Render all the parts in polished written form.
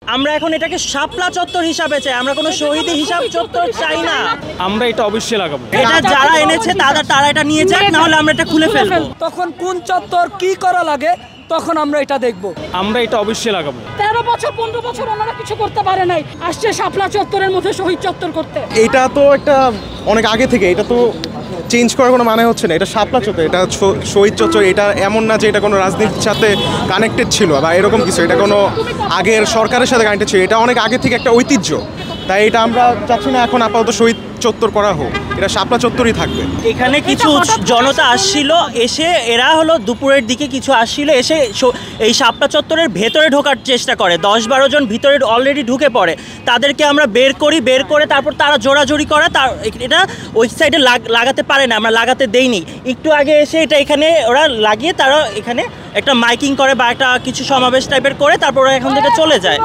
আমরা এখন এটাকে শাপলা চত্বর হিসাবে চাই, আমরা কোনো শহীদ হিসাব চত্বর চাই না। আমরা এটা অবশ্যই লাগাবো। এটা যারা এনেছে তারা এটা নিয়ে যাক, না হলে আমরা এটা খুলে ফেলবো। তখন কোন চত্বর কি করা লাগে তখন আমরা এটা দেখব। আমরা এটা অবশ্যই লাগাবো। 13 বছর 15 বছর ওনারা কিছু করতে পারে নাই, আসছে শাপলা চত্বরের মধ্যে শহীদ চত্বর করতে। এটা তো একটা অনেক আগে থেকে, এটা তো চেঞ্জ করার কোনো মানে হচ্ছে না। এটা শাপলা চত্বর, এটা শহীদ চত্বর। এটা এমন না যে এটা কোনো রাজনীতির সাথে কানেক্টেড ছিল বা এরকম কিছু, এটা কোনো আগের সরকারের সাথে কানেক্টেড ছিল। এটা অনেক আগে থেকে একটা ঐতিহ্য, তাই এটা আমরা চাচ্ছি না এখন আপাতত শহীদ চত্বর করা হোক, এটা শাপলা চত্বরই থাকবে। এখানে কিছু জনতা আসছিল, এসে এরা হলো দুপুরের দিকে কিছু আসছিল, এসে এই শাপলা চত্বরের ভেতরে ঢোকার চেষ্টা করে। 10-12 জন ভিতরে অলরেডি ঢুকে পড়ে, তাদেরকে আমরা বের করে তারপর তারা জোরাজোরি করে, এটা ওই সাইডে লাগাতে পারে না, আমরা লাগাতে দেইনি। একটু আগে এসে এটা এখানে ওরা লাগিয়ে তারা এখানে একটা মাইকিং করে বা একটা কিছু সমাবেশ টাইপের করে, তারপর ওরা এখান থেকে চলে যায়।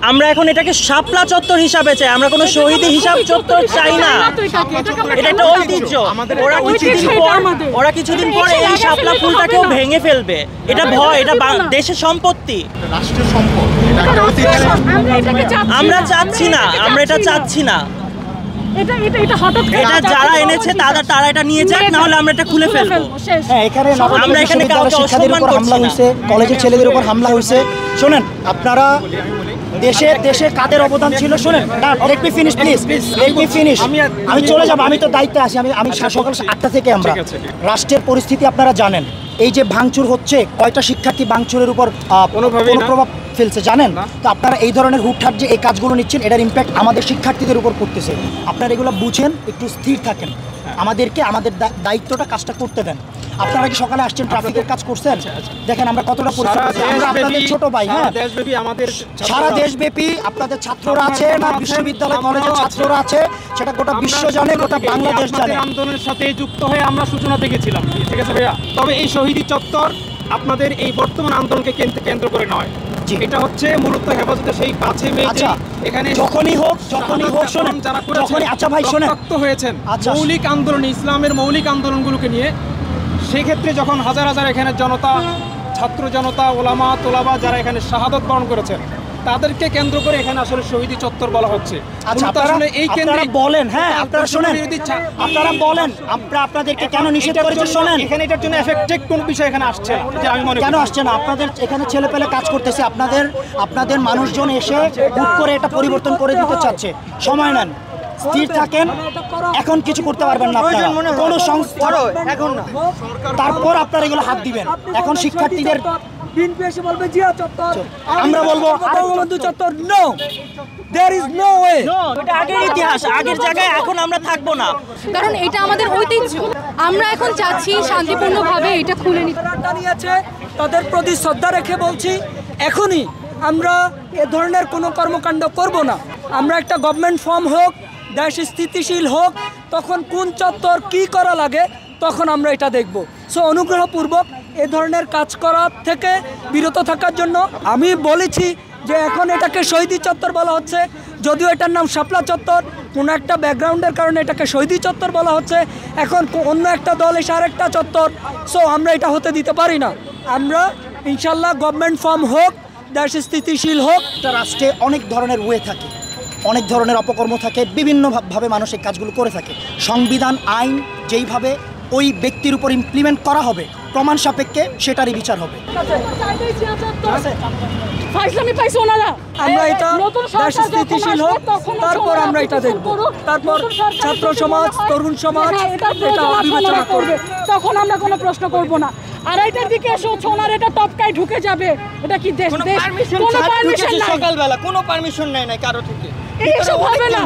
আমরা এখন এটাকে শাপলা চত্বর হিসাবে চাই, আমরা কোনো শহীদ হিসাব চত্বর চাই না। এটা একটা ঐতিহ্য। ওরা কিছুদিন পরে এই শাপলা ফুলটাকেও ভেঙে ফেলবে। এটা ভয়, এটা দেশের সম্পত্তি, রাষ্ট্রের সম্পদ, এটা একটা ঐতিহ্য। আমরা চাচ্ছি না, আমরা এটা চাচ্ছি না। এটা যারা এনেছে তারা এটা নিয়ে যাক, না হলে আমরা এটা খুলে ফেলবো। এখানে আমরা এখানে কাউকে অসম্মান করছি না। কলেজের ছেলেদের উপর হামলা হয়েছে। শোনেন, আপনারা দেশে কাদের অবদান ছিল শোনেন। Let me finish please, let me finish. আমি চলে যাব, আমি তো দায়িত্বে আছি। আমি সকাল 8টা থেকে আমরা রাষ্ট্রের পরিস্থিতি আপনারা জানেন। এই যে ভাঙচুর হচ্ছে, কয়টা শিক্ষার্থী ভাঙচুরের উপর কোনো প্রভাব ফেলছে জানেন? তো আপনারা এই ধরনের হুটহাট যে এই কাজগুলো নিচ্ছেন, এটার ইম্প্যাক্ট আমাদের শিক্ষার্থীদের উপর পড়তেছে। আপনারা এগুলো বুঝেন, একটু স্থির থাকেন, আমাদেরকে আমাদের দায়িত্বটা কাজটা করতে দেন। আপনারা কি সকালে আসছেন, ট্রাফিকের কাজ করছেন? দেখেন আমরা কতটা পরিশ্রম করছি। আমরা আপনাদের ছোট ভাই। হ্যাঁ, সারা দেশব্যাপী আপনাদের ছাত্ররা আছে না, বিশ্ববিদ্যালয় কলেজের ছাত্ররা আছে, সেটা গোটা বিশ্ব জানে, গোটা বাংলাদেশ জানে। আন্দোলনের সাথে যুক্ত হয়ে আমরা সূচনা থেকে ছিলাম, ঠিক আছে ভাইয়া? তবে এই শহীদ চত্বর আপনাদের এই বর্তমান আন্দোলনকে কেন্দ্র করে নয়, এটা হচ্ছে মূলত হেফাজতের সেই কাছে এখানে যখনই হোক শোনেন, যারা আচ্ছা ভাই শোনেন, হয়েছেন মৌলিক আন্দোলন, ইসলামের মৌলিক আন্দোলনগুলোকে নিয়ে, সেক্ষেত্রে যখন হাজার হাজার এখানে জনতা, ছাত্র জনতা, ওলামা তোলাবা যারা এখানে শাহাদত বরণ করেছেন, তাদেরকে কেন্দ্র করে এখানে আসলে শহীদি চত্বর বলা হচ্ছে। আচ্ছা আপনারা এই কেন্দ্রে বলেন, হ্যাঁ আপনারা শুনেন, আপনারা বলেন আমরা আপনাদেরকে কেন নিষেধ করেছি শোনেন। এখানে এটার জন্য এফেক্টেড কোন বিষয় এখানে আসছে না, যে আমি মনে কেন আসছে না? আপনাদের এখানে ছেলে পেলে কাজ করতেছে, আপনাদের মানুষজন এসে হুট করে এটা পরিবর্তন করে দিতে চাচ্ছে। সময় নেন, স্থির থাকেন, এখন কিছু করতে পারবেন না আপনারা, কোনো সংস্থা এখন না। তারপর আপনারা এগুলো হাত দিবেন। এখন শিক্ষার্থীদের বিএনপি এসে বলবে জিয়া চত্বর, আমরা বলবো বঙ্গবন্ধু চত্বর। No, there is no way. এটা আগের ইতিহাস, আগের জায়গায় এখন আমরা থাকবো না, কারণ এটা আমাদের ঐতিহ্য। আমরা এখন চাচ্ছি শান্তিপূর্ণভাবে এটা খুলে নিতে। দাঁড়িয়েছে তাদের প্রতি শ্রদ্ধা রেখে বলছি, এখনই আমরা এ ধরনের কোনো কর্মকাণ্ড করব না। আমরা একটা গভর্নমেন্ট ফর্ম হোক, দেশ স্থিতিশীল হোক, তখন কোন চত্বর কি করা লাগে তখন আমরা এটা দেখব। সো অনুগ্রহপূর্বক এ ধরনের কাজ করার থেকে বিরত থাকার জন্য আমি বলেছি যে এখন এটাকে শহীদি চত্বর বলা হচ্ছে, যদিও এটার নাম শাপলা চত্বর। কোনো একটা ব্যাকগ্রাউন্ডের কারণে এটাকে শহীদি চত্বর বলা হচ্ছে। এখন অন্য একটা দল এসে আরেকটা চত্বর, সো আমরা এটা হতে দিতে পারি না। আমরা ইনশাল্লাহ গভর্নমেন্ট ফর্ম হোক, দেশ স্থিতিশীল হোক। রাষ্ট্রে অনেক ধরনের ওয়ে থাকে, অনেক ধরনের অপকর্ম থাকে, বিভিন্নভাবে মানুষ এই কাজগুলো করে থাকে। সংবিধান আইন যেইভাবে ওই ব্যক্তির উপর ইমপ্লিমেন্ট করা হবে, প্রমাণ সাপেক্ষে সেটারই বিচার হবে। আমরা এটা দেশ স্থিতিশীল হোক, তারপর আমরা এটা দেখব। তারপর ছাত্র সমাজ, তরুণ সমাজ এটা বিবেচনা করবে, তখন আমরা কোনো প্রশ্ন করব না। আড়াইটার দিকে এসে ওনার এটা টপকায় ঢুকে যাবে, এটা কি দেশ? কোনো পারমিশন নাই, সকালবেলা কোনো পারমিশন নেই না কারো থেকে। এইসব হবে না।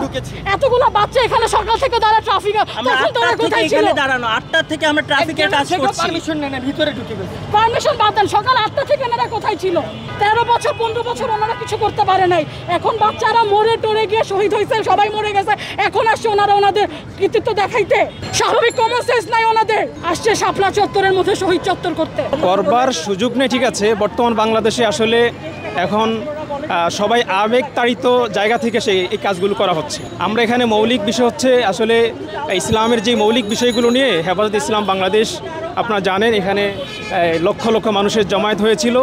এতগুলো বাচ্চা এখানে সকাল থেকে দাঁড়া ট্রাফিকে, তখন তারা কোথায় ছিল? দাঁড়ানো 8টা থেকে আমরা ট্রাফিকের কাজ করছি, পারমিশন নেই না, ভিতরে ঢুকে গেছে। পারমিশন বাদ দেন, সকাল 8টা থেকে এনারা কোথায় ছিল? 13 বছর 15 বছর ওনারা কিছু করতে পারে নাই। এখন বাচ্চারা মরে টরে গিয়ে শহীদ হয়েছে, সবাই মরে গেছে, এখন আসছে ওনারা ওনাদের কৃতিত্ব দেখাইতে। স্বাভাবিক কমন সেন্স নাই ওনাদের, আসছে শাপলা চত্বরের মধ্যে শহীদ চত্বর করতে। করবার সুযোগ নেই, ঠিক আছে। বর্তমান বাংলাদেশে আসলে এখন সবাই আবেগ তাড়িত জায়গা থেকে এই কাজগুলো করা হচ্ছে। আমরা এখানে মৌলিক বিষয় হচ্ছে আসলে ইসলামের যে মৌলিক বিষয়গুলো নিয়ে হেফাজত ইসলাম বাংলাদেশ, আপনারা জানেন এখানে লক্ষ লক্ষ মানুষের জমায়েত হয়েছিল।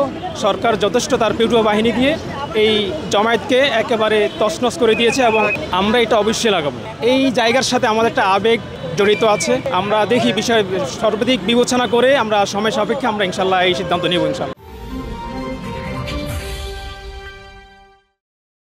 সরকার যথেষ্ট তার পেটুয়া বাহিনী দিয়ে এই জমায়েতকে একেবারে তছনছ করে দিয়েছে এবং আমরা এটা অবশ্যই লাগাবো। এই জায়গার সাথে আমাদের একটা আবেগ জড়িত আছে। আমরা দেখি বিষয় সর্বাধিক বিবেচনা করে আমরা সময় সাপেক্ষে আমরা ইনশাল্লাহ এই সিদ্ধান্ত নেব ইনশাল্লাহ।